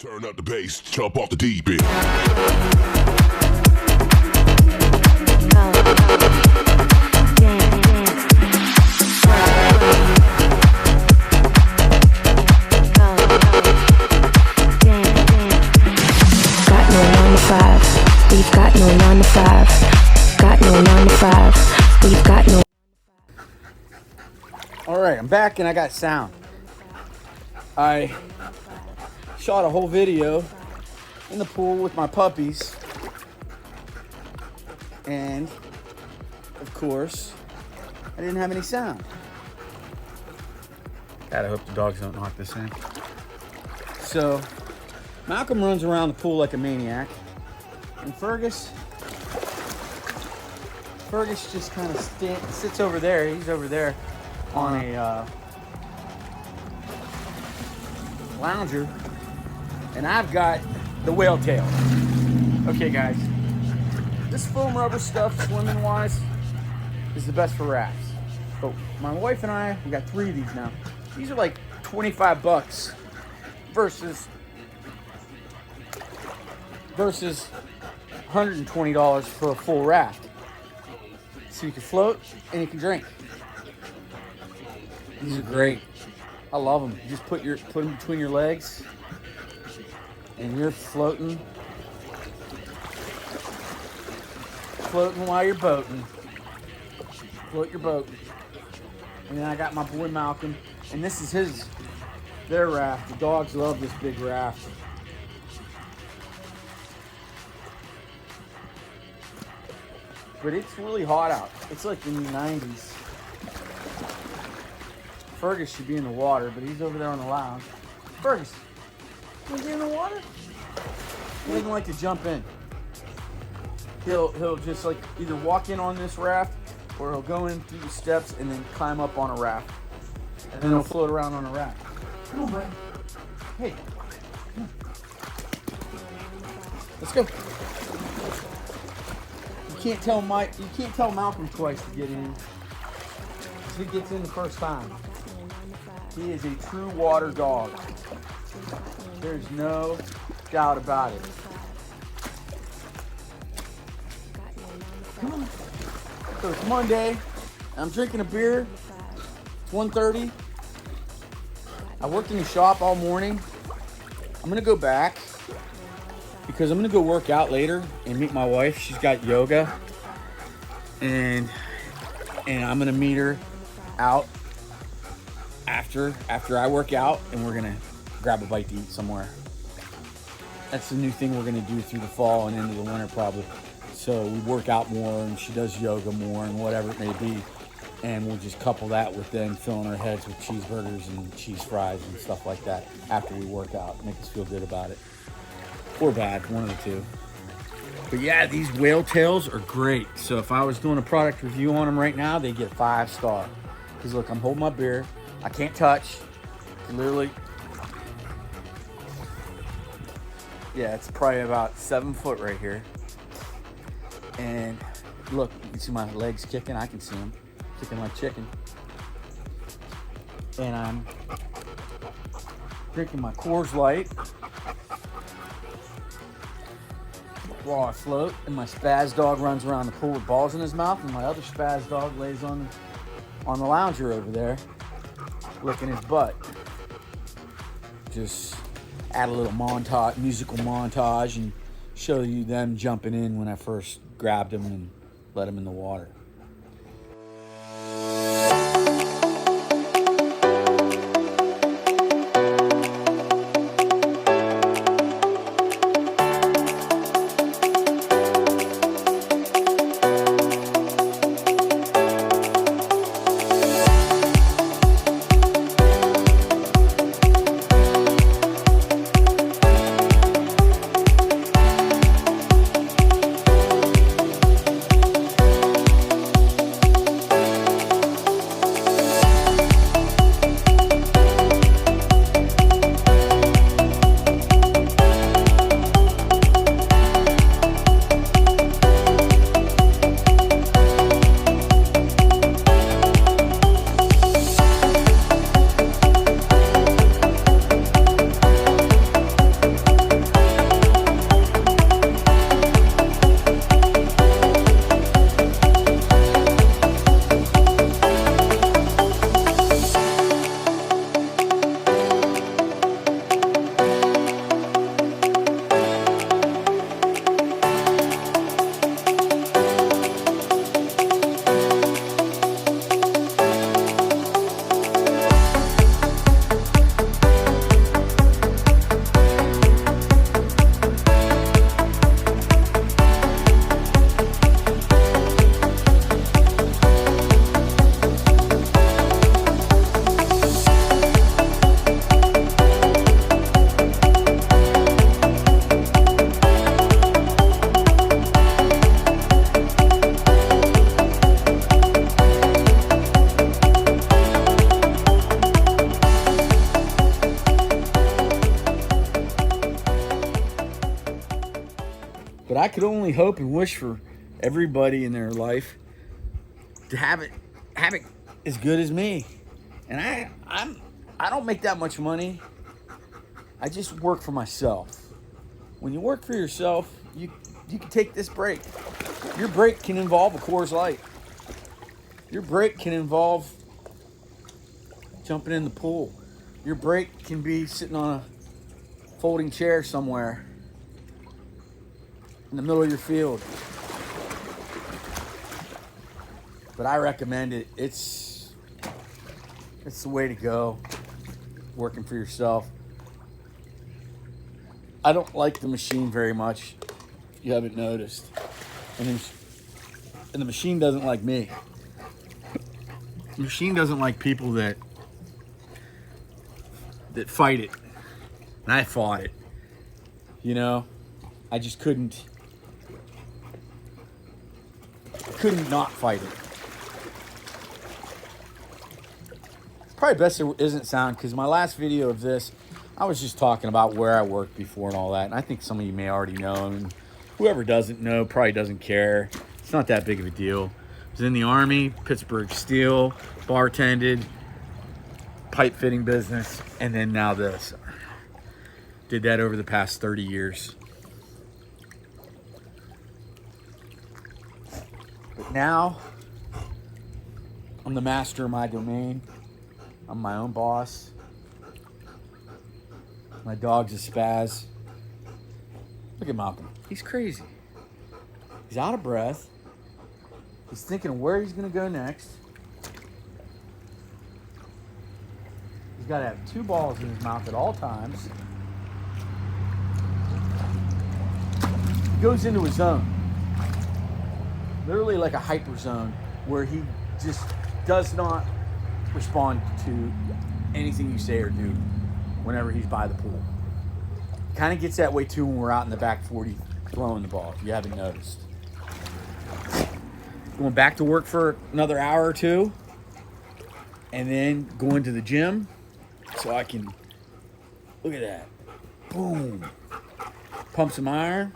Turn up the bass, jump off the deep end. We've got no 9 to 5. Got no 9 to 5. We've got no. Alright, I'm back and I got sound. I shot a whole video in the pool with my puppies. And, of course, I didn't have any sound. God, I hope the dogs don't knock this in. So, Malcolm runs around the pool like a maniac. And Fergus just kind of sits over there. He's over there on a lounger. And I've got the whale tail. Okay, guys. This foam rubber stuff, swimming-wise, is the best for rafts. But my wife and I, we got 3 of these now. These are like $25 versus $120 for a full raft. So you can float and you can drink. These are great. I love them. You just put them between your legs and you're floating while you're boating. Float your boat. And then I got my boy Malcolm, and this is their raft. The dogs love this big raft. But it's really hot out. It's like in the 90s. Fergus should be in the water, but he's over there on the lounge. Fergus, is he in the water? He doesn't like to jump in. He'll just like either walk in on this raft or he'll go in through the steps and then climb up on a raft. And then he'll float around on a raft. Come on, buddy. Hey. Come on. Let's go. You can't tell Malcolm twice to get in. He gets in the first time. He is a true water dog. There's no doubt about it. Come on. So it's Monday. I'm drinking a beer. It's 1:30. I worked in the shop all morning. I'm gonna go back because I'm gonna go work out later and meet my wife. She's got yoga, and I'm gonna meet her out after I work out, and we're gonna grab a bite to eat somewhere. That's the new thing we're gonna do through the fall and into the winter probably. So we work out more, and she does yoga more, and whatever it may be, and we'll just couple that with then filling our heads with cheeseburgers and cheese fries and stuff like that after we work out. Make us feel good about it. Or bad, one of the two. But yeah, these whale tails are great. So if I was doing a product review on them right now, they get a 5-star. Because look, I'm holding my beer. I can't touch. Literally. Yeah, it's probably about 7 foot right here. And look, you can see my legs kicking. I can see them kicking like chicken. And I'm drinking my Coors Light while I float, and my spaz dog runs around the pool with balls in his mouth, and my other spaz dog lays on the lounger over there, licking his butt. Just add a little musical montage, and show you them jumping in when I first grabbed them and let them in the water. But I could only hope and wish for everybody in their life to have it as good as me. And I don't make that much money. I just work for myself. When you work for yourself, you can take this break. Your break can involve a Coors Light. Your break can involve jumping in the pool. Your break can be sitting on a folding chair somewhere in the middle of your field. But I recommend it. It's the way to go, working for yourself. I don't like the machine very much, if you haven't noticed. And the machine doesn't like me. The machine doesn't like people that fight it. And I fought it. You know, I just couldn't not fight it. It's probably best it isn't sound, because my last video of this, I was just talking about where I worked before and all that. And I think some of you may already know. And whoever doesn't know probably doesn't care. It's not that big of a deal. I was in the Army, Pittsburgh Steel, bartended, pipe fitting business, and then now this. Did that over the past 30 years. But now, I'm the master of my domain. I'm my own boss. My dog's a spaz. Look at Malcolm. He's crazy. He's out of breath. He's thinking of where he's going to go next. He's got to have 2 balls in his mouth at all times. He goes into a zone. Literally like a hyper zone where he just does not respond to anything you say or do whenever he's by the pool. Kind of gets that way too when we're out in the back 40 throwing the ball, if you haven't noticed. Going back to work for another hour or two, and then going to the gym so I can, look at that, boom, pump some iron,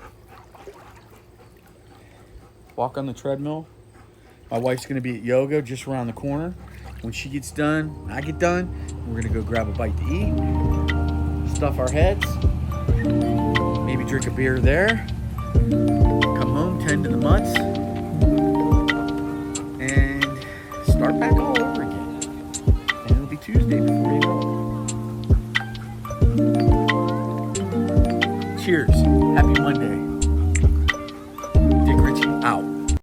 walk on the treadmill. My wife's going to be at yoga just around the corner. When she gets done, I get done, we're going to go grab a bite to eat, stuff our heads, maybe drink a beer there, come home, tend to the mutts, and start back all over again. And it'll be Tuesday before you know it. Cheers. Happy Monday. Dick Ritchie out.